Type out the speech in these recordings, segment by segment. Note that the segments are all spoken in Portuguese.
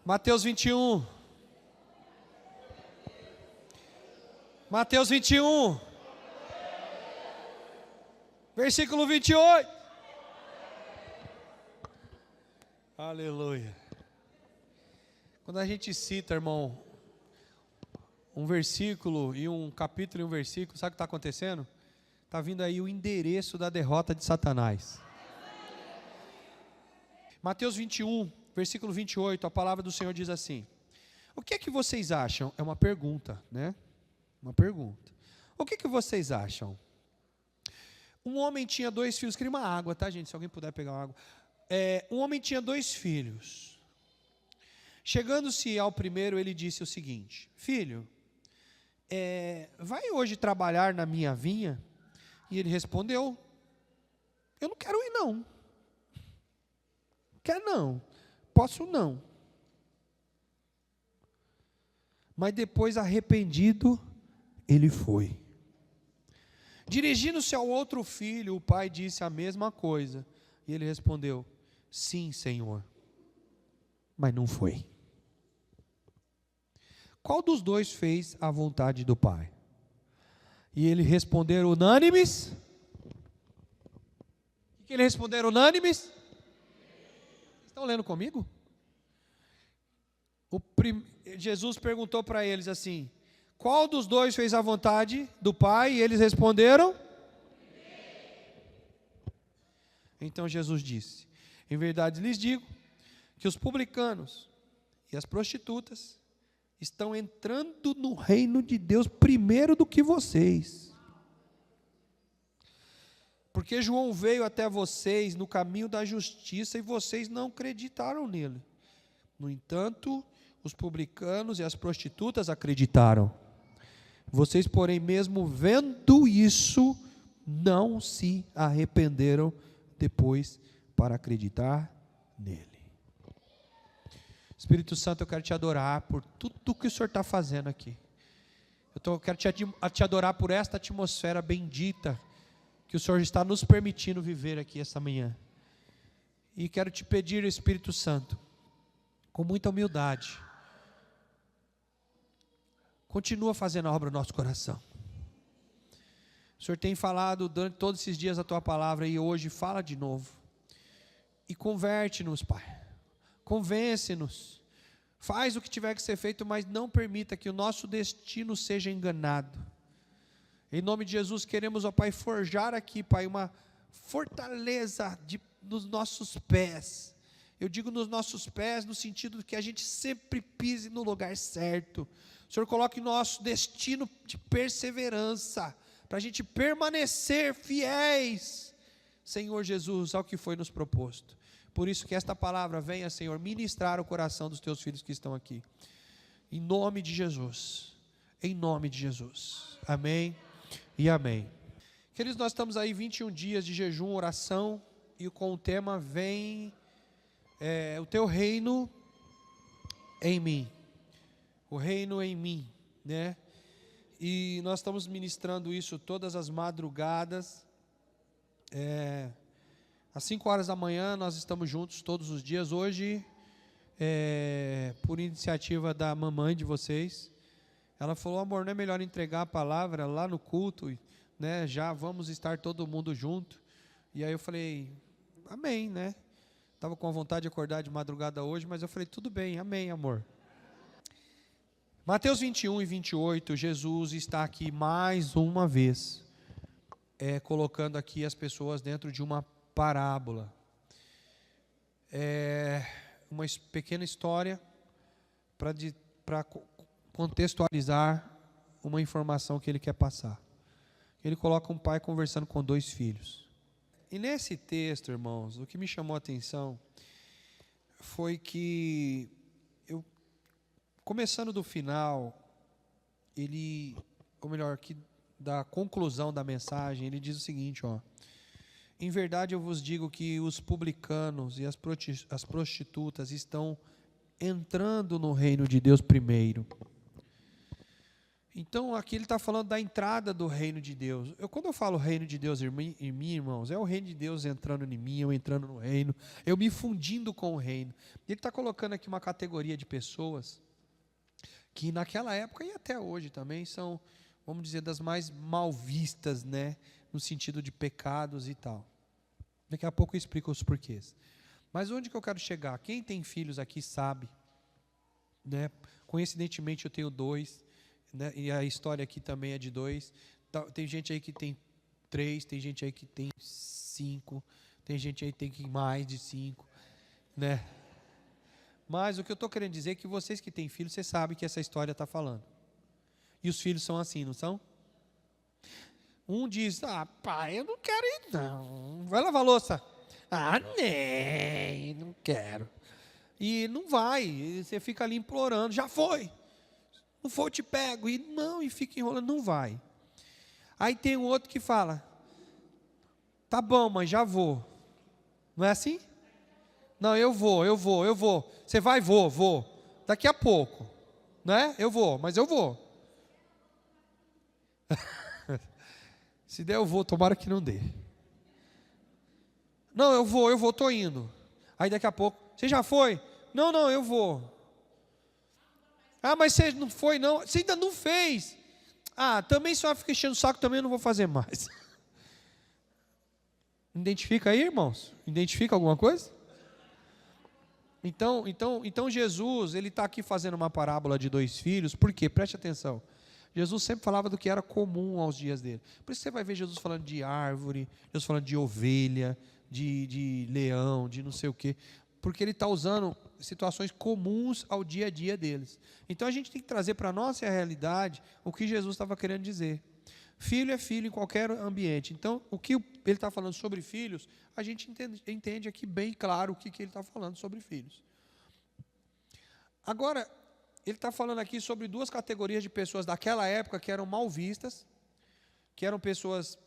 Mateus 21. Mateus 21. Versículo 28. Aleluia. Quando a gente cita, irmão, um versículo e um capítulo e um versículo, sabe o que está acontecendo? Está vindo aí o endereço da derrota de Satanás. Mateus 21, versículo 28, a palavra do Senhor diz assim: o que é que vocês acham? É uma pergunta, né? Uma pergunta. O que é que vocês acham? Um homem tinha 2 filhos. Queria uma água, tá, gente? Se alguém puder pegar uma água. Um homem tinha 2 filhos. Chegando-se ao primeiro, ele disse o seguinte: filho, vai hoje trabalhar na minha vinha? E ele respondeu: eu não quero ir não. Quer não, posso não. Mas depois, arrependido, ele foi. Dirigindo-se ao outro filho, o pai disse a mesma coisa. E ele respondeu: sim, Senhor. Mas não foi. Qual dos 2 fez a vontade do pai? E ele responderam unânimes. O que ele responderam unânimes? Estão lendo comigo? Jesus perguntou para eles assim: qual dos 2 fez a vontade do pai? E eles responderam: então Jesus disse: em verdade lhes digo que os publicanos e as prostitutas estão entrando no reino de Deus primeiro do que vocês. Porque João veio até vocês no caminho da justiça e vocês não acreditaram nele. No entanto, os publicanos e as prostitutas acreditaram. Vocês, porém, mesmo vendo isso, não se arrependeram depois para acreditar nele. Espírito Santo, eu quero te adorar por tudo que o Senhor está fazendo aqui. Eu quero te adorar por esta atmosfera bendita que o Senhor está nos permitindo viver aqui esta manhã. E quero te pedir, Espírito Santo, com muita humildade, continua fazendo a obra no nosso coração. O Senhor tem falado durante todos esses dias a tua palavra e hoje fala de novo. E converte-nos, Pai. Convence-nos. Faz o que tiver que ser feito, mas não permita que o nosso destino seja enganado. Em nome de Jesus, queremos, ó Pai, forjar aqui, Pai, uma fortaleza nos nossos pés. Eu digo nos nossos pés, no sentido de que a gente sempre pise no lugar certo. O Senhor coloque nosso destino de perseverança, para a gente permanecer fiéis, Senhor Jesus, ao que foi nos proposto. Por isso que esta palavra venha, Senhor, ministrar o coração dos teus filhos que estão aqui. Em nome de Jesus. Em nome de Jesus. Amém e amém. Queridos, nós estamos aí 21 dias de jejum, oração, e com o tema vem o teu reino em mim. O reino em mim, né? E nós estamos ministrando isso todas as madrugadas. Às 5 horas da manhã nós estamos juntos todos os dias. Hoje, por iniciativa da mamãe de vocês, ela falou: amor, não é melhor entregar a palavra lá no culto, né? Já vamos estar todo mundo junto. E aí eu falei: amém, né? Estava com vontade de acordar de madrugada hoje, mas eu falei: tudo bem, amém, amor. Mateus 21 e 28, Jesus está aqui mais uma vez, colocando aqui as pessoas dentro de uma parábola. Uma pequena história para contextualizar uma informação que ele quer passar. Ele coloca um pai conversando com 2 filhos. E nesse texto, irmãos, o que me chamou a atenção foi que, começando do final, ou melhor, que da conclusão da mensagem, ele diz o seguinte, ó: em verdade eu vos digo que os publicanos e as prostitutas estão entrando no reino de Deus primeiro. Então, aqui ele está falando da entrada do reino de Deus. Quando eu falo reino de Deus em mim, irmãos, é o reino de Deus entrando em mim, eu entrando no reino, eu me fundindo com o reino. Ele está colocando aqui uma categoria de pessoas que naquela época e até hoje também são, vamos dizer, das mais mal vistas, né, no sentido de pecados e tal. Daqui a pouco eu explico os porquês. Mas onde que eu quero chegar? Quem tem filhos aqui sabe, né? Coincidentemente eu tenho 2, né? E a história aqui também é de 2. Tem gente aí que tem 3, tem gente aí que tem 5, tem gente aí que tem mais de 5, né? Mas o que eu estou querendo dizer é que vocês que têm filhos, vocês sabem que essa história está falando. E os filhos são assim, não são? Um diz, pai, eu não quero ir não. Vai lavar a louça. Nem, não quero. E não vai, e você fica ali implorando, já foi. Não for, eu te pego. E fica enrolando, não vai. Aí tem um outro que fala, tá bom, mas já vou. Não é assim? Não, eu vou. Você vai, vou. Daqui a pouco. Não é? Eu vou, mas eu vou. Se der, eu vou, tomara que não dê. Não, eu vou, tô indo. Aí daqui a pouco, você já foi? Não, eu vou. Mas você não foi não? Você ainda não fez. Também só fica enchendo o saco, também eu não vou fazer mais. Identifica aí, irmãos? Identifica alguma coisa? Então Jesus, ele está aqui fazendo uma parábola de 2 filhos, por quê? Preste atenção. Jesus sempre falava do que era comum aos dias dele. Por isso você vai ver Jesus falando de árvore, Jesus falando de ovelha, de leão, de não sei o quê. Porque ele está usando situações comuns ao dia a dia deles. Então a gente tem que trazer para a nossa realidade o que Jesus estava querendo dizer. Filho é filho em qualquer ambiente. Então, o que ele está falando sobre filhos, a gente entende aqui bem claro o que ele está falando sobre filhos. Agora, ele está falando aqui sobre 2 categorias de pessoas daquela época que eram mal vistas, que eram pessoas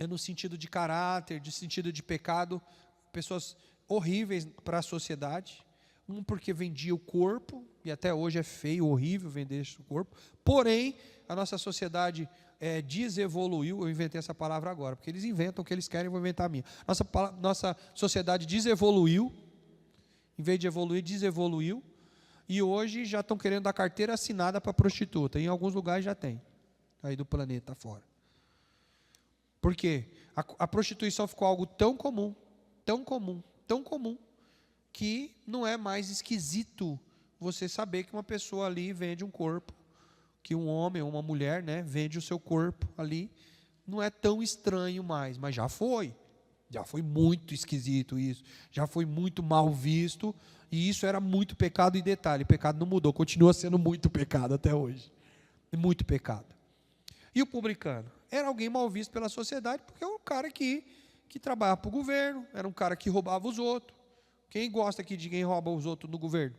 no sentido de caráter, de sentido de pecado, pessoas horríveis para a sociedade. Um porque vendia o corpo, e até hoje é feio, horrível vender esse corpo. Porém, a nossa sociedade desevoluiu. Eu inventei essa palavra agora, porque eles inventam o que eles querem, eu vou inventar a minha. Nossa sociedade desevoluiu, em vez de evoluir, desevoluiu. E hoje já estão querendo dar carteira assinada para prostituta. Em alguns lugares já tem, aí do planeta fora. Por quê? A prostituição ficou algo tão comum, que não é mais esquisito você saber que uma pessoa ali vende um corpo, que um homem ou uma mulher, né, vende o seu corpo ali. Não é tão estranho mais, mas já foi muito esquisito isso, já foi muito mal visto, e isso era muito pecado. E detalhe, pecado não mudou, continua sendo muito pecado até hoje, muito pecado. E o publicano? Era alguém mal visto pela sociedade, porque é um cara que trabalhava para o governo, era um cara que roubava os outros. Quem gosta aqui de quem rouba os outros no governo?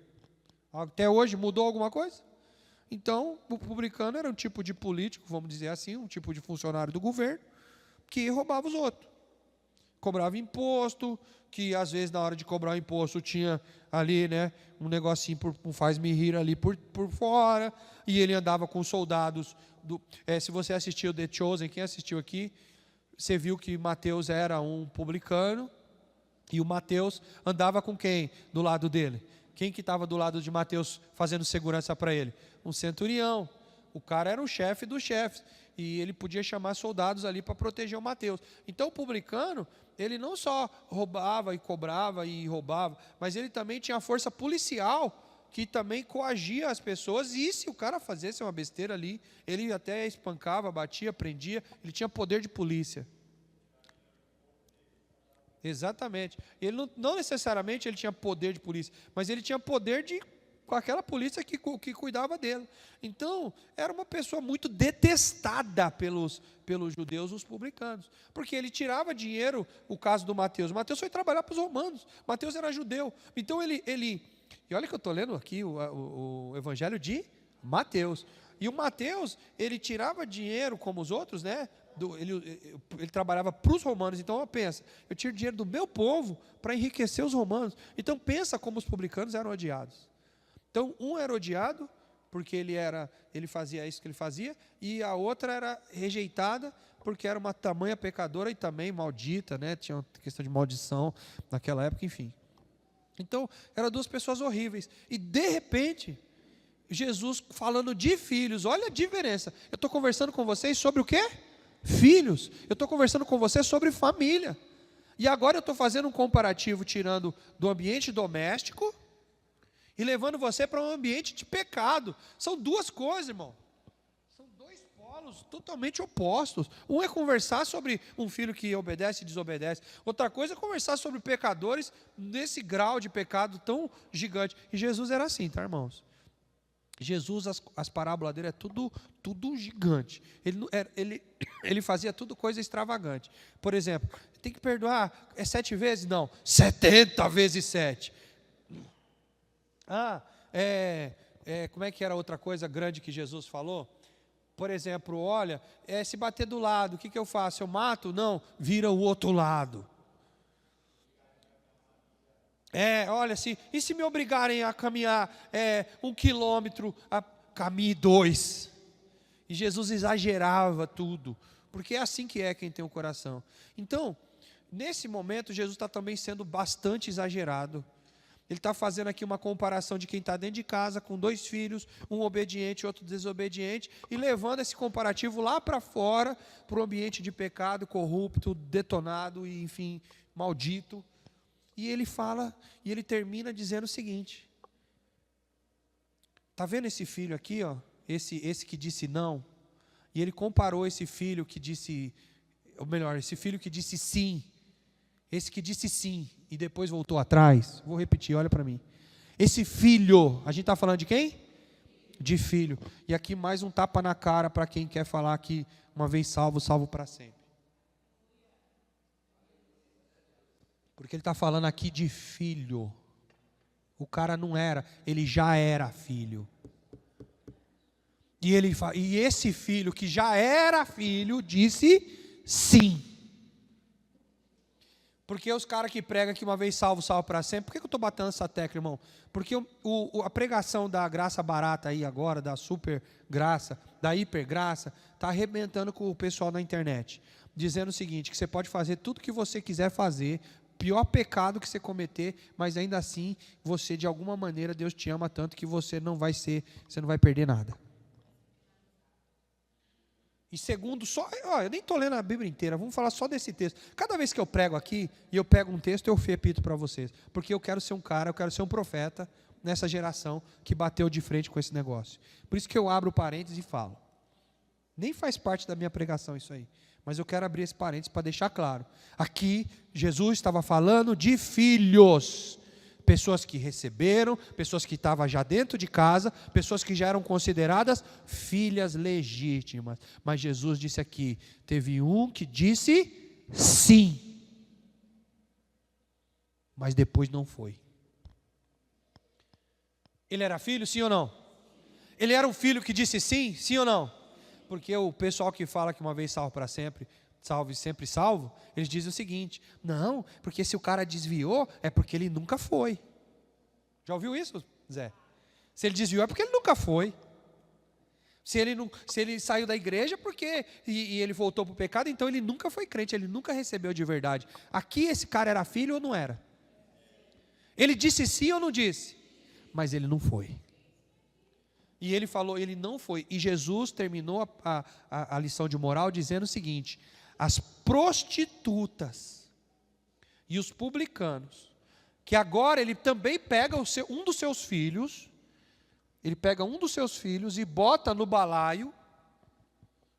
Até hoje mudou alguma coisa? Então, o publicano era um tipo de político, vamos dizer assim, um tipo de funcionário do governo, que roubava os outros. Cobrava imposto, que às vezes na hora de cobrar o imposto tinha ali, né, um negocinho, um faz-me rir ali por fora, e ele andava com soldados. Se você assistiu The Chosen, quem assistiu aqui, você viu que Mateus era um publicano, e o Mateus andava com quem do lado dele? Quem que estava do lado de Mateus fazendo segurança para ele? Um centurião. O cara era o chefe dos chefes, e ele podia chamar soldados ali para proteger o Mateus. Então o publicano, ele não só roubava e cobrava e roubava, mas ele também tinha a força policial, que também coagia as pessoas, e se o cara fizesse uma besteira ali, ele até espancava, batia, prendia, ele tinha poder de polícia. Exatamente. Ele não necessariamente ele tinha poder de polícia, mas ele tinha poder com aquela polícia que cuidava dele. Então, era uma pessoa muito detestada pelos judeus, os publicanos, porque ele tirava dinheiro. O caso do Mateus. Mateus foi trabalhar para os romanos. Mateus era judeu. Então, e olha que eu estou lendo aqui o Evangelho de Mateus. E o Mateus, ele tirava dinheiro como os outros, né? Ele trabalhava para os romanos. Então, pensa, eu tiro dinheiro do meu povo para enriquecer os romanos. Então, pensa como os publicanos eram odiados. Então, um era odiado porque ele fazia isso que ele fazia, e a outra era rejeitada porque era uma tamanha pecadora e também maldita, né? Tinha uma questão de maldição naquela época, enfim. Então, eram duas pessoas horríveis. E de repente, Jesus falando de filhos, olha a diferença. Eu estou conversando com vocês sobre o quê? Filhos. Eu estou conversando com vocês sobre família. E agora eu estou fazendo um comparativo, tirando do ambiente doméstico e levando você para um ambiente de pecado. São duas coisas, irmão. São dois polos totalmente opostos. Um é conversar sobre um filho que obedece e desobedece. Outra coisa é conversar sobre pecadores nesse grau de pecado tão gigante. E Jesus era assim, tá, irmãos? Jesus, as parábolas dele é tudo gigante. Ele fazia tudo coisa extravagante. Por exemplo, tem que perdoar, 7 vezes? Não, 70 vezes 7. Como é que era outra coisa grande que Jesus falou? Por exemplo, olha, se bater do lado, o que eu faço? Eu mato? Não, vira o outro lado. Olha, e se me obrigarem a caminhar 1 quilômetro, caminhe 2. E Jesus exagerava tudo, porque é assim que é quem tem o coração. Então, nesse momento, Jesus está também sendo bastante exagerado. Ele está fazendo aqui uma comparação de quem está dentro de casa com 2 filhos, um obediente e outro desobediente, e levando esse comparativo lá para fora, para o ambiente de pecado, corrupto, detonado e, enfim, maldito. E ele fala, e ele termina dizendo o seguinte: está vendo esse filho aqui, ó, esse que disse não? E ele comparou esse filho que disse, ou melhor, esse filho que disse sim, esse que disse sim e depois voltou atrás. Vou repetir, olha para mim. Esse filho, a gente está falando de quem? De filho. E aqui mais um tapa na cara para quem quer falar que uma vez salvo, salvo para sempre. Porque ele está falando aqui de filho. O cara não era, ele já era filho. E esse filho que já era filho disse sim. Porque os caras que pregam que uma vez salvo, salvo para sempre. Por que eu estou batendo essa tecla, irmão? Porque a pregação da graça barata aí agora, da super graça, da hiper graça, está arrebentando com o pessoal na internet. Dizendo o seguinte, que você pode fazer tudo que você quiser fazer, pior pecado que você cometer, mas ainda assim, você de alguma maneira, Deus te ama tanto que você não vai perder nada. E segundo, eu nem estou lendo a Bíblia inteira, vamos falar só desse texto. Cada vez que eu prego aqui, e eu pego um texto, eu repito para vocês. Porque eu quero ser um cara, eu quero ser um profeta nessa geração que bateu de frente com esse negócio. Por isso que eu abro parênteses e falo. Nem faz parte da minha pregação isso aí. Mas eu quero abrir esse parênteses para deixar claro. Aqui, Jesus estava falando de filhos. Pessoas que receberam, pessoas que estavam já dentro de casa, pessoas que já eram consideradas filhas legítimas. Mas Jesus disse aqui, teve um que disse sim. Mas depois não foi. Ele era filho, sim ou não? Ele era um filho que disse sim, sim ou não? Porque o pessoal que fala que uma vez salvo para sempre, salvo e sempre salvo, eles dizem o seguinte: não, porque se o cara desviou, é porque ele nunca foi. Já ouviu isso, Zé? Se ele desviou, é porque ele nunca foi. Se ele saiu da igreja, porque e ele voltou para o pecado, então ele nunca foi crente, ele nunca recebeu de verdade. Aqui esse cara era filho ou não era? Ele disse sim ou não disse? Mas ele não foi. E ele falou, ele não foi. E Jesus terminou a lição de moral dizendo o seguinte: as prostitutas e os publicanos, que agora ele também pega um dos seus filhos, ele pega um dos seus filhos e bota no balaio,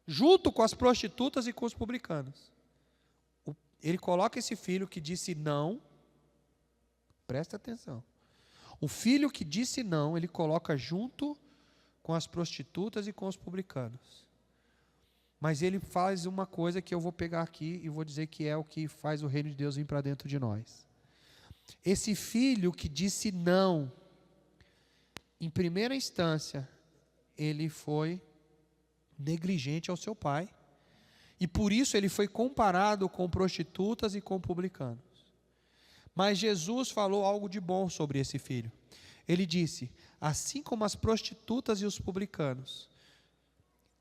junto com as prostitutas e com os publicanos. Ele coloca esse filho que disse não, presta atenção, o filho que disse não, ele coloca junto com as prostitutas e com os publicanos. Mas ele faz uma coisa que eu vou pegar aqui e vou dizer que é o que faz o reino de Deus vir para dentro de nós. Esse filho que disse não, em primeira instância, ele foi negligente ao seu pai, e por isso ele foi comparado com prostitutas e com publicanos. Mas Jesus falou algo de bom sobre esse filho. Ele disse: assim como as prostitutas e os publicanos,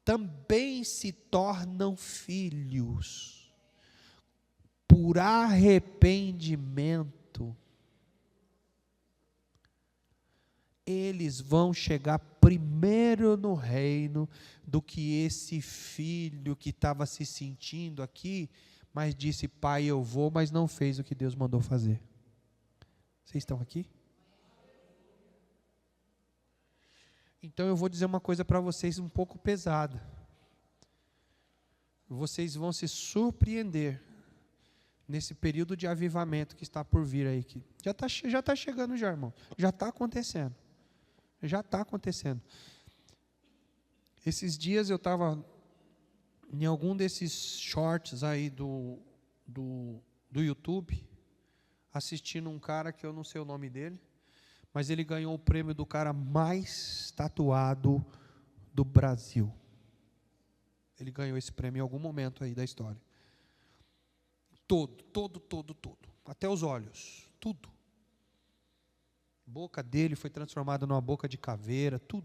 também se tornam filhos por arrependimento. Eles vão chegar primeiro no reino do que esse filho que estava se sentindo aqui, mas disse: pai, eu vou, mas não fez o que Deus mandou fazer. Vocês estão aqui? Então eu vou dizer uma coisa para vocês um pouco pesada. Vocês vão se surpreender nesse período de avivamento que está por vir aí. Que já está chegando já, irmão. Já está acontecendo. Já está acontecendo. Esses dias eu estava em algum desses shorts aí do YouTube, assistindo um cara que eu não sei o nome dele, mas ele ganhou o prêmio do cara mais tatuado do Brasil. Ele ganhou esse prêmio em algum momento aí da história. Todo. Até os olhos, tudo. A boca dele foi transformada numa boca de caveira, tudo.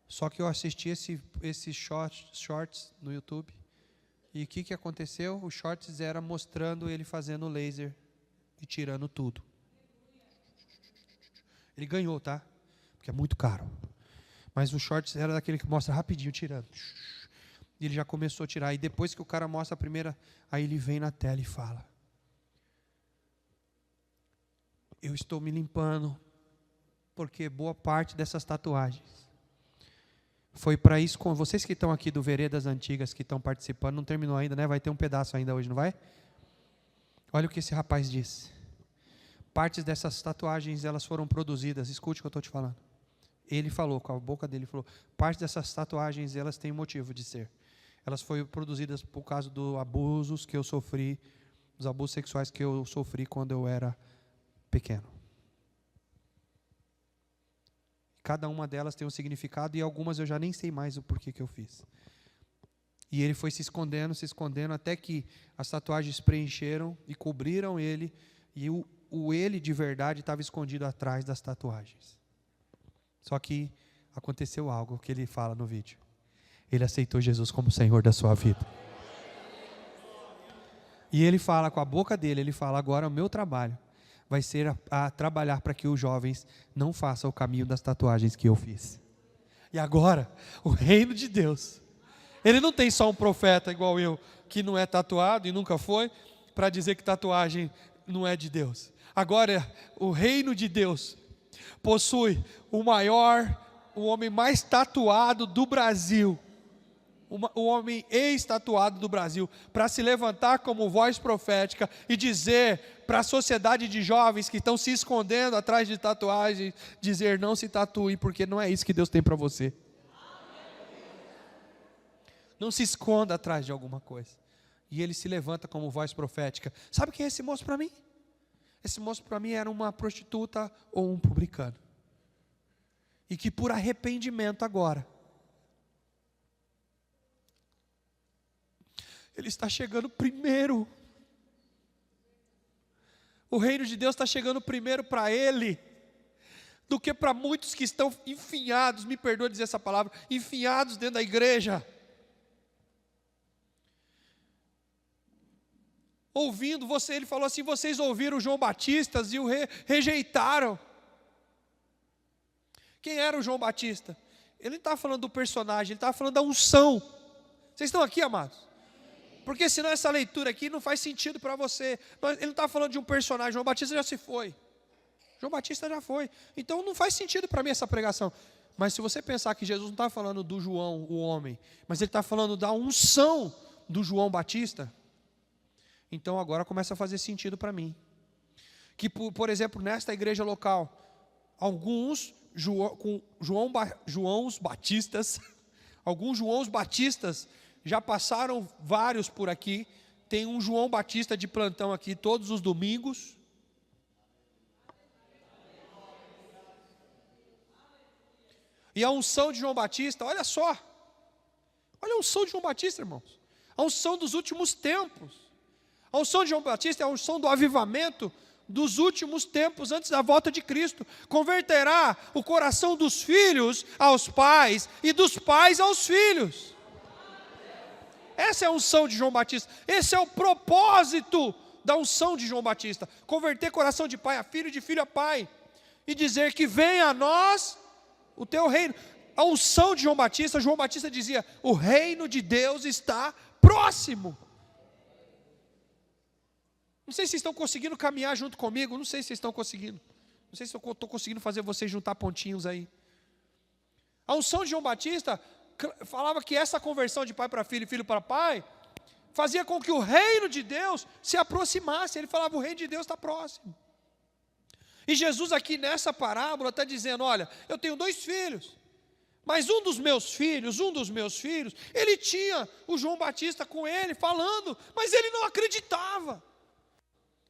Só que eu assisti esses shorts no YouTube, e o que aconteceu? Os shorts era mostrando ele fazendo laser e tirando tudo. Ele ganhou, tá? Porque é muito caro. Mas o shorts era daquele que mostra rapidinho tirando. E ele já começou a tirar. E depois que o cara mostra a primeira, aí ele vem na tela e fala: eu estou me limpando, porque boa parte dessas tatuagens foi para isso. Com vocês que estão aqui do Veredas Antigas, que estão participando, não terminou ainda, né? Vai ter um pedaço ainda hoje, não vai? Olha o que esse rapaz disse. Partes dessas tatuagens, elas foram produzidas. Escute o que eu estou te falando. Ele falou, com a boca dele, falou: partes dessas tatuagens, elas têm motivo de ser. Elas foram produzidas por causa dos abusos que eu sofri, dos abusos sexuais que eu sofri quando eu era pequeno. Cada uma delas tem um significado, e algumas eu já nem sei mais o porquê que eu fiz. E ele foi se escondendo, até que as tatuagens preencheram e cobriram ele, e o ele de verdade estava escondido atrás das tatuagens. Só que aconteceu algo que ele fala no vídeo. Ele aceitou Jesus como Senhor da sua vida. E ele fala com a boca dele, ele fala: agora o meu trabalho vai ser a trabalhar para que os jovens não façam o caminho das tatuagens que eu fiz. E agora, o reino de Deus, ele não tem só um profeta igual eu, que não é tatuado e nunca foi, para dizer que tatuagem não é de Deus. Agora, o reino de Deus possui o homem mais tatuado do Brasil, o homem ex-tatuado do Brasil, para se levantar como voz profética e dizer para a sociedade de jovens que estão se escondendo atrás de tatuagens, dizer: não se tatue, porque não é isso que Deus tem para você. Não se esconda atrás de alguma coisa. E ele se levanta como voz profética. Sabe quem é esse moço para mim? Esse moço para mim era uma prostituta ou um publicano. E que por arrependimento agora, ele está chegando primeiro. O reino de Deus está chegando primeiro para ele, do que para muitos que estão enfinhados, me perdoa dizer essa palavra, enfinhados dentro da igreja. Ouvindo você, ele falou assim: vocês ouviram João Batista e o rejeitaram. Quem era o João Batista? Ele não estava falando do personagem, ele estava falando da unção. Vocês estão aqui, amados? Porque senão essa leitura aqui não faz sentido para você. Ele não está falando de um personagem. João Batista já se foi. João Batista já foi. Então não faz sentido para mim essa pregação. Mas se você pensar que Jesus não está falando do João, o homem, mas ele está falando da unção do João Batista, então agora começa a fazer sentido para mim. Que, por exemplo, nesta igreja local, alguns Joãos Batistas, alguns Joãos Batistas já passaram vários por aqui. Tem um João Batista de plantão aqui todos os domingos. E a unção de João Batista, olha só. Olha a unção de João Batista, irmãos. A unção dos últimos tempos. A unção de João Batista é a unção do avivamento dos últimos tempos, antes da volta de Cristo. Converterá o coração dos filhos aos pais e dos pais aos filhos. Essa é a unção de João Batista. Esse é o propósito da unção de João Batista. Converter coração de pai a filho, de filho a pai. E dizer que venha a nós o teu reino. A unção de João Batista dizia, o reino de Deus está próximo. Não sei se vocês estão conseguindo caminhar junto comigo, não sei se vocês estão conseguindo. Não sei se eu estou conseguindo fazer vocês juntar pontinhos aí. A unção de João Batista falava que essa conversão de pai para filho e filho para pai fazia com que o reino de Deus se aproximasse. Ele falava, o reino de Deus está próximo. E Jesus aqui nessa parábola está dizendo, olha, eu tenho 2 filhos, mas um dos meus filhos, ele tinha o João Batista com ele, falando, mas ele não acreditava.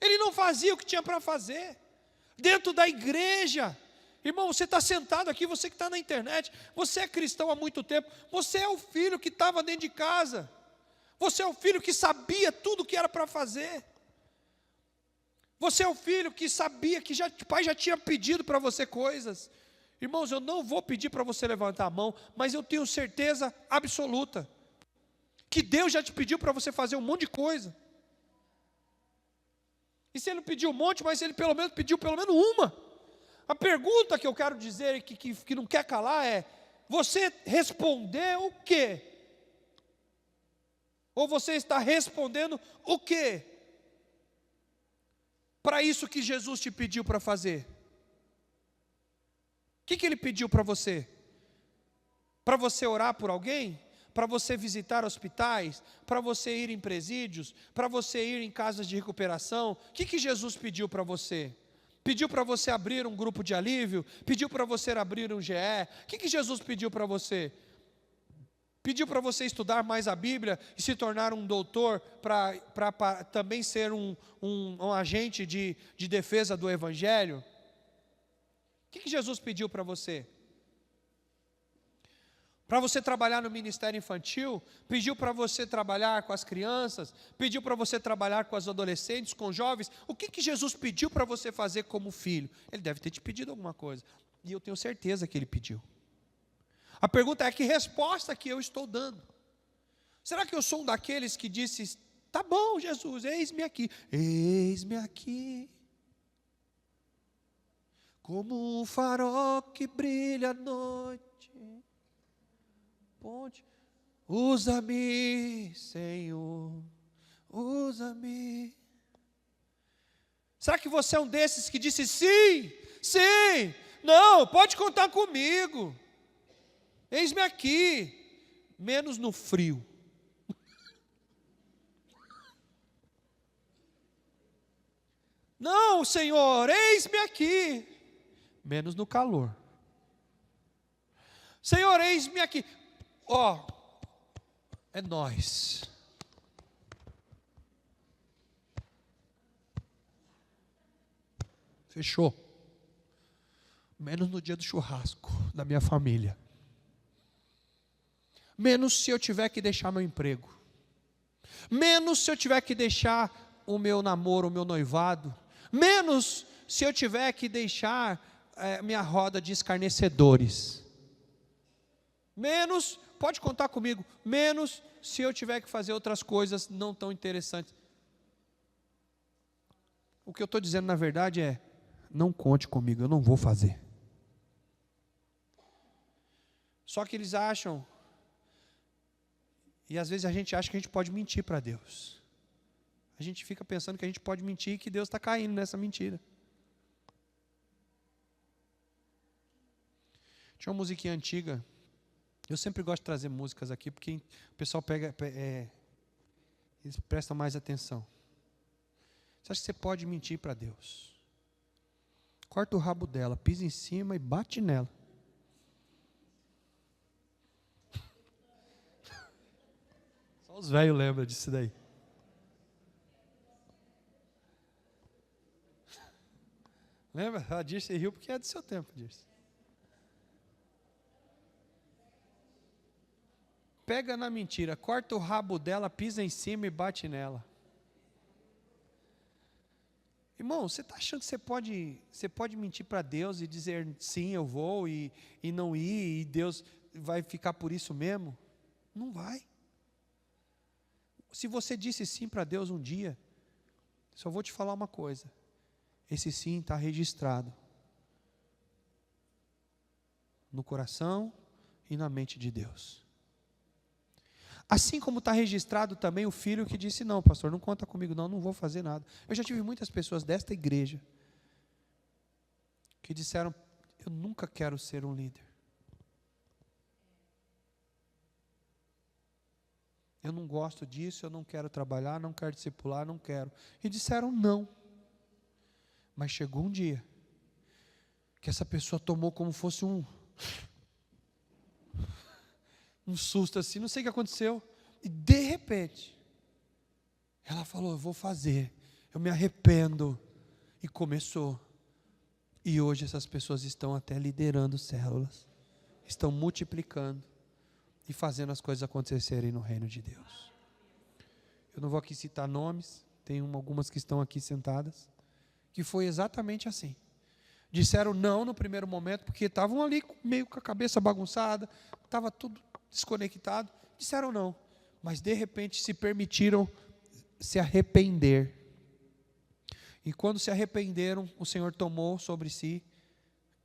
Ele não fazia o que tinha para fazer. Dentro da igreja, irmão, você está sentado aqui, você que está na internet, você é cristão há muito tempo, você é o filho que estava dentro de casa, você é o filho que sabia tudo o que era para fazer, você é o filho que sabia que o pai já tinha pedido para você coisas. Irmãos, eu não vou pedir para você levantar a mão, mas eu tenho certeza absoluta, que Deus já te pediu para você fazer um monte de coisa. E se ele não pediu um monte, mas ele pelo menos pediu pelo menos uma. A pergunta que eu quero dizer, que não quer calar é, você respondeu o quê? Ou você está respondendo o quê? Para isso que Jesus te pediu para fazer. O que ele pediu para você? Para você orar por alguém? Para você visitar hospitais? Para você ir em presídios? Para você ir em casas de recuperação? O que Jesus pediu para você? Pediu para você abrir um grupo de alívio? Pediu para você abrir um GE? O que Jesus pediu para você? Pediu para você estudar mais a Bíblia e se tornar um doutor para também ser um agente de defesa do Evangelho? O que Jesus pediu para você? Para você trabalhar no ministério infantil? Pediu para você trabalhar com as crianças? Pediu para você trabalhar com os adolescentes, com os jovens? O que Jesus pediu para você fazer como filho? Ele deve ter te pedido alguma coisa. E eu tenho certeza que ele pediu. A pergunta é, que resposta que eu estou dando? Será que eu sou um daqueles que disse, tá bom, Jesus, eis-me aqui. Eis-me aqui. Como um farol que brilha à noite. Ponte. Usa-me, Senhor. Usa-me. Será que você é um desses que disse sim, sim, não, pode contar comigo. Eis-me aqui, menos no frio. Não, Senhor, eis-me aqui, menos no calor. Senhor, eis-me aqui. Ó, é nós. Fechou. Menos no dia do churrasco da minha família. Menos se eu tiver que deixar meu emprego. Menos se eu tiver que deixar o meu namoro, o meu noivado. Menos se eu tiver que deixar minha roda de escarnecedores. Menos, pode contar comigo, menos se eu tiver que fazer outras coisas não tão interessantes. O que eu estou dizendo na verdade é, não conte comigo, eu não vou fazer. Só que eles acham, e às vezes a gente acha que a gente pode mentir para Deus. A gente fica pensando que a gente pode mentir e que Deus está caindo nessa mentira. Tinha uma musiquinha antiga, eu sempre gosto de trazer músicas aqui, porque o pessoal eles prestam mais atenção. Você acha que você pode mentir para Deus? Corta o rabo dela, pisa em cima e bate nela. Só os velhos lembram disso daí. Lembra? A Dirce riu porque é do seu tempo, Dirce. Pega na mentira, corta o rabo dela, pisa em cima e bate nela. Irmão, você está achando que você pode mentir para Deus e dizer sim, eu vou, e não ir, e Deus vai ficar por isso mesmo? Não vai. Se você disse sim para Deus um dia, só vou te falar uma coisa: esse sim está registrado no coração e na mente de Deus. Assim como está registrado também o filho que disse: não, pastor, não conta comigo não, não vou fazer nada. Eu já tive muitas pessoas desta igreja que disseram: eu nunca quero ser um líder. Eu não gosto disso, eu não quero trabalhar, não quero discipular, não quero. E disseram não. Mas chegou um dia que essa pessoa tomou como fosse um susto assim, não sei o que aconteceu. E de repente, ela falou: eu vou fazer, eu me arrependo. E começou. E hoje essas pessoas estão até liderando células, estão multiplicando e fazendo as coisas acontecerem no reino de Deus. Eu não vou aqui citar nomes, tem algumas que estão aqui sentadas, que foi exatamente assim. Disseram não no primeiro momento, porque estavam ali meio com a cabeça bagunçada, estava tudo desconectado, disseram não, mas de repente se permitiram se arrepender. E quando se arrependeram, o Senhor tomou sobre si,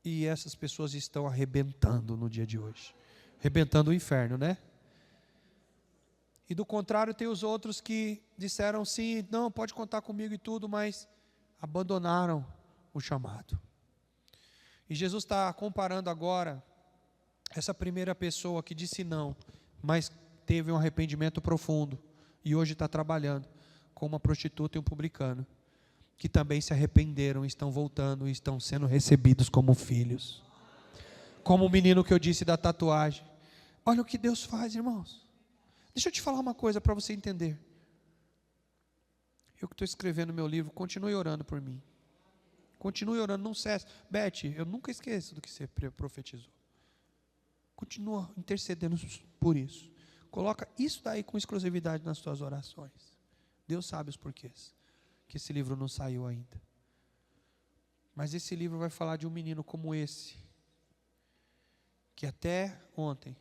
e essas pessoas estão arrebentando no dia de hoje. Arrebentando o inferno, né? E do contrário, tem os outros que disseram sim, não, pode contar comigo e tudo, mas abandonaram o chamado. E Jesus está comparando agora essa primeira pessoa que disse não, mas teve um arrependimento profundo, e hoje está trabalhando com uma prostituta e um publicano, que também se arrependeram, estão voltando e estão sendo recebidos como filhos. Como o menino que eu disse da tatuagem. Olha o que Deus faz, irmãos. Deixa eu te falar uma coisa para você entender. Eu que estou escrevendo meu livro, continue orando por mim. Continue orando, não cesse. Beth, eu nunca esqueço do que você profetizou. Continua intercedendo por isso. Coloca isso daí com exclusividade nas suas orações. Deus sabe os porquês que esse livro não saiu ainda. Mas esse livro vai falar de um menino como esse, que até ontem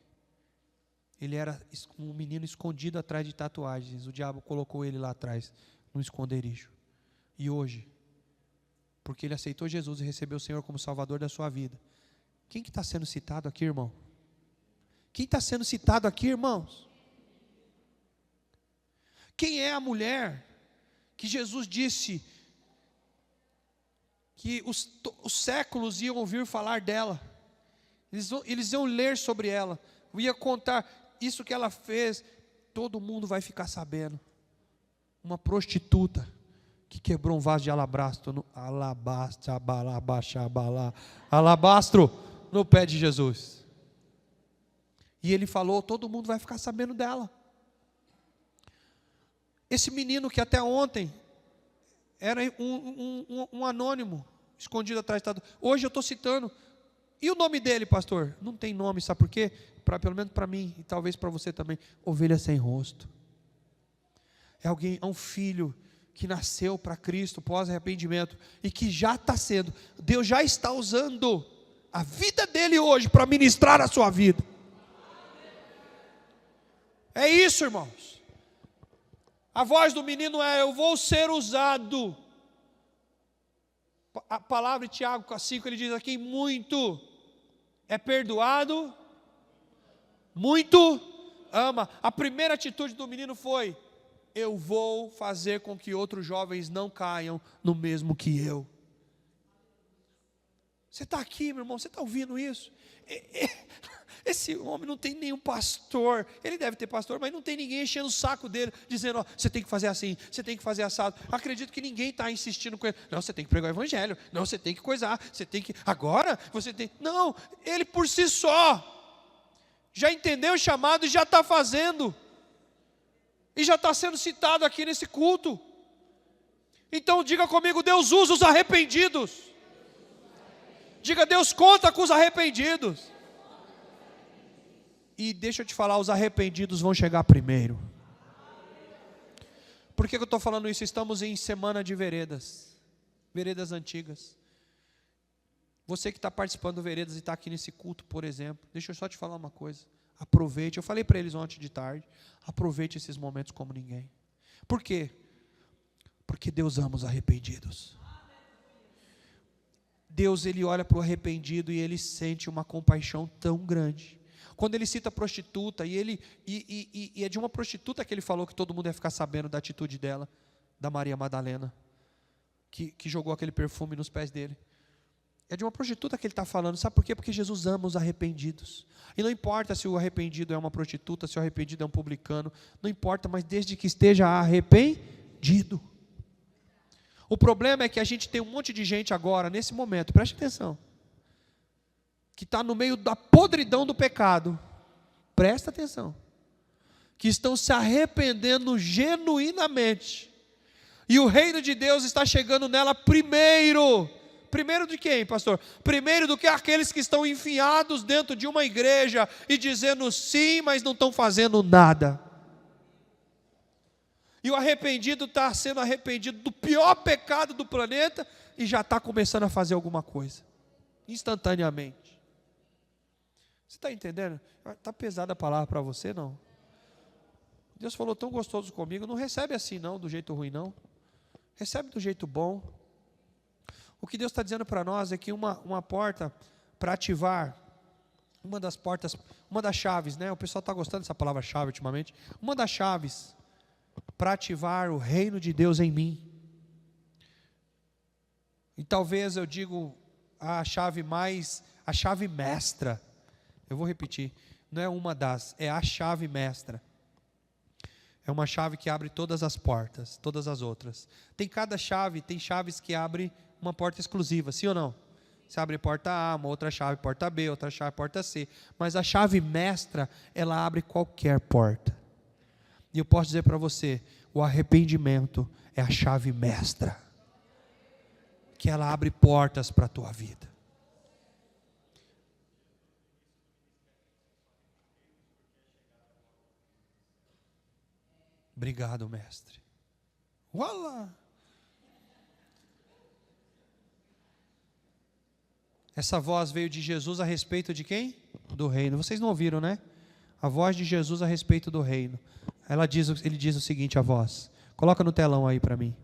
ele era um menino escondido atrás de tatuagens. O diabo colocou ele lá atrás, no esconderijo. E hoje, porque ele aceitou Jesus e recebeu o Senhor como Salvador da sua vida. Quem que está sendo citado aqui, irmão? Quem está sendo citado aqui, irmãos? Quem é a mulher que Jesus disse que os séculos iam ouvir falar dela? Eles iam ler sobre ela, ia contar isso que ela fez, todo mundo vai ficar sabendo. Uma prostituta que quebrou um vaso de alabastro no pé de Jesus. E ele falou, todo mundo vai ficar sabendo dela. Esse menino que até ontem era um anônimo, escondido atrás de tatuagem. Hoje eu estou citando. E o nome dele, pastor? Não tem nome, sabe por quê? Pelo menos para mim, e talvez para você também. Ovelha sem rosto. É um filho que nasceu para Cristo pós-arrependimento, e que já está sendo, Deus já está usando a vida dele hoje para ministrar a sua vida. É isso, irmãos. A voz do menino é: eu vou ser usado. A palavra de Tiago 5, ele diz aqui: muito é perdoado, muito ama. A primeira atitude do menino foi: eu vou fazer com que outros jovens não caiam no mesmo que eu. Você está aqui, meu irmão, você está ouvindo isso? Esse homem não tem nenhum pastor. Ele deve ter pastor, mas não tem ninguém enchendo o saco dele, dizendo: ó, você tem que fazer assim, você tem que fazer assado. Acredito que ninguém está insistindo com ele. Não, você tem que pregar o evangelho. Não, você tem que coisar. Você tem que, agora, você tem. Não, ele por si só já entendeu o chamado e já está fazendo. E já está sendo citado aqui nesse culto. Então diga comigo: Deus usa os arrependidos. Diga: Deus conta com os arrependidos. E deixa eu te falar, os arrependidos vão chegar primeiro. Por que eu estou falando isso? Estamos em semana de veredas. Veredas antigas. Você que está participando do Veredas e está aqui nesse culto, por exemplo, deixa eu só te falar uma coisa. Aproveite, eu falei para eles ontem de tarde, aproveite esses momentos como ninguém. Por quê? Porque Deus ama os arrependidos. Deus, Ele olha para o arrependido e Ele sente uma compaixão tão grande. Quando Ele cita a prostituta, e é de uma prostituta que Ele falou que todo mundo ia ficar sabendo da atitude dela, da Maria Madalena, que jogou aquele perfume nos pés dele. É de uma prostituta que Ele está falando, sabe por quê? Porque Jesus ama os arrependidos. E não importa se o arrependido é uma prostituta, se o arrependido é um publicano, não importa, mas desde que esteja arrependido. O problema é que a gente tem um monte de gente agora, nesse momento, preste atenção, que está no meio da podridão do pecado, presta atenção, que estão se arrependendo genuinamente, e o reino de Deus está chegando nela primeiro. Primeiro de quem, pastor? Primeiro do que aqueles que estão enfiados dentro de uma igreja e dizendo sim, mas não estão fazendo nada. E o arrependido está sendo arrependido do pior pecado do planeta e já está começando a fazer alguma coisa, instantaneamente. Você está entendendo? Está pesada a palavra para você, não? Deus falou tão gostoso comigo, não recebe assim não, do jeito ruim não. Recebe do jeito bom. O que Deus está dizendo para nós é que uma porta para ativar, uma das portas, uma das chaves, né? O pessoal está gostando dessa palavra chave ultimamente. Uma das chaves para ativar o reino de Deus em mim. E talvez eu digo a chave mestra. Eu vou repetir, não é uma das, é a chave mestra. É uma chave que abre todas as portas, todas as outras. Tem cada chave, tem chaves que abrem uma porta exclusiva, sim ou não? Você abre porta A, uma outra chave porta B, outra chave porta C. Mas a chave mestra, ela abre qualquer porta. E eu posso dizer para você, o arrependimento é a chave mestra, que ela abre portas para a tua vida. Obrigado, mestre. Uala! Essa voz veio de Jesus a respeito de quem? Do reino. Vocês não ouviram, né? A voz de Jesus a respeito do reino. Ele diz o seguinte, a voz. Coloca no telão aí para mim.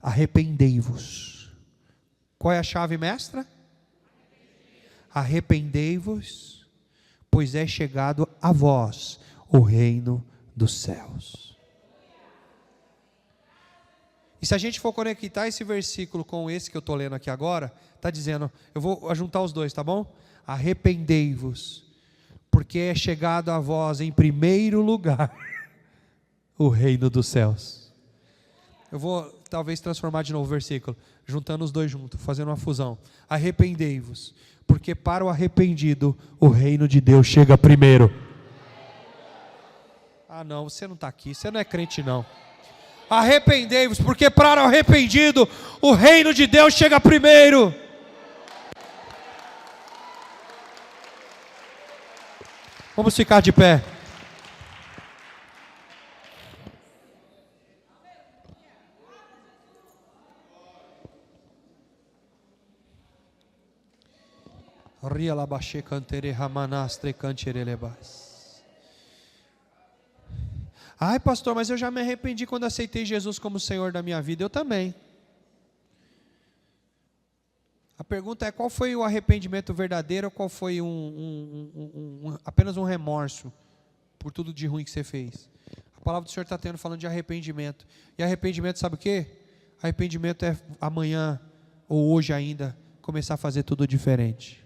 Arrependei-vos. Qual é a chave mestra? Arrependei-vos, pois é chegado a vós o reino dos céus. E se a gente for conectar esse versículo com esse que eu estou lendo aqui agora, está dizendo, eu vou juntar os dois, tá bom? Arrependei-vos, porque é chegado a vós em primeiro lugar o reino dos céus. Eu vou talvez transformar de novo o versículo, juntando os dois juntos, fazendo uma fusão. Arrependei-vos, porque para o arrependido o reino de Deus chega primeiro. Ah não, você não está aqui, você não é crente não. Arrependei-vos, porque para o arrependido o reino de Deus chega primeiro. Vamos ficar de pé. Ria labaxe cantere ramanastre canterelebas. Ai, pastor, mas eu já me arrependi quando aceitei Jesus como Senhor da minha vida. Eu também. A pergunta é, qual foi o arrependimento verdadeiro ou qual foi apenas um remorso por tudo de ruim que você fez? A palavra do Senhor está falando de arrependimento. E arrependimento sabe o quê? Arrependimento é amanhã ou hoje ainda começar a fazer tudo diferente.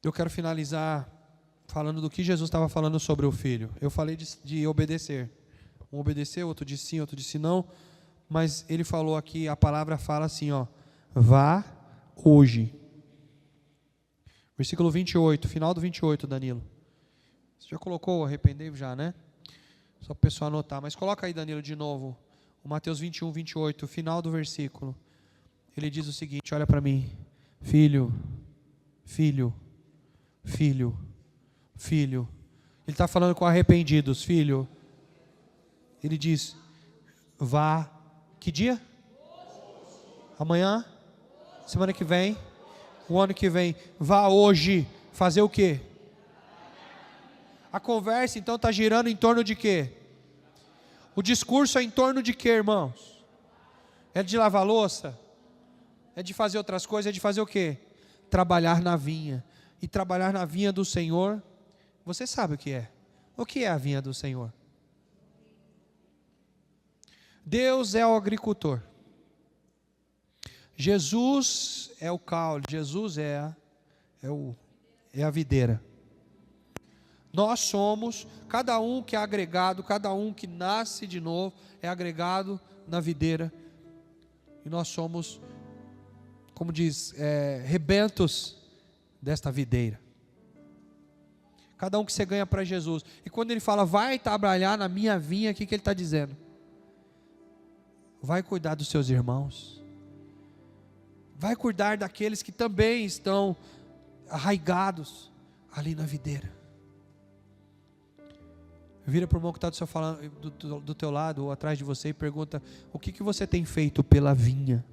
Eu quero finalizar falando do que Jesus estava falando sobre o filho. Eu falei de obedecer. Um obedeceu, outro disse sim, outro disse não. Mas ele falou aqui, a palavra fala assim, ó. Vá hoje. Versículo 28, final do 28, Danilo. Você já colocou arrependei-vos já, né? Só para o pessoal anotar. Mas coloca aí, Danilo, de novo. O Mateus 21, 28, final do versículo. Ele diz o seguinte, olha para mim. Filho, filho. Filho, filho. Ele está falando com arrependidos, filho, Ele diz: vá, que dia? Amanhã? Semana que vem? O ano que vem? Vá hoje fazer o quê? A conversa então está girando em torno de quê? O discurso é em torno de quê, irmãos? É de lavar louça? É de fazer outras coisas? É de fazer o quê? Trabalhar na vinha. E trabalhar na vinha do Senhor, você sabe o que é. O que é a vinha do Senhor? Deus é o agricultor. Jesus é o caule. Jesus é a videira. Nós somos, cada um que é agregado, cada um que nasce de novo, é agregado na videira. E nós somos, como diz, rebentos desta videira. Cada um que você ganha para Jesus. E quando ele fala, vai trabalhar na minha vinha, o que ele está dizendo? Vai cuidar dos seus irmãos. Vai cuidar daqueles que também estão arraigados ali na videira. Vira para o irmão que está do teu lado ou atrás de você e pergunta: o que você tem feito pela vinha?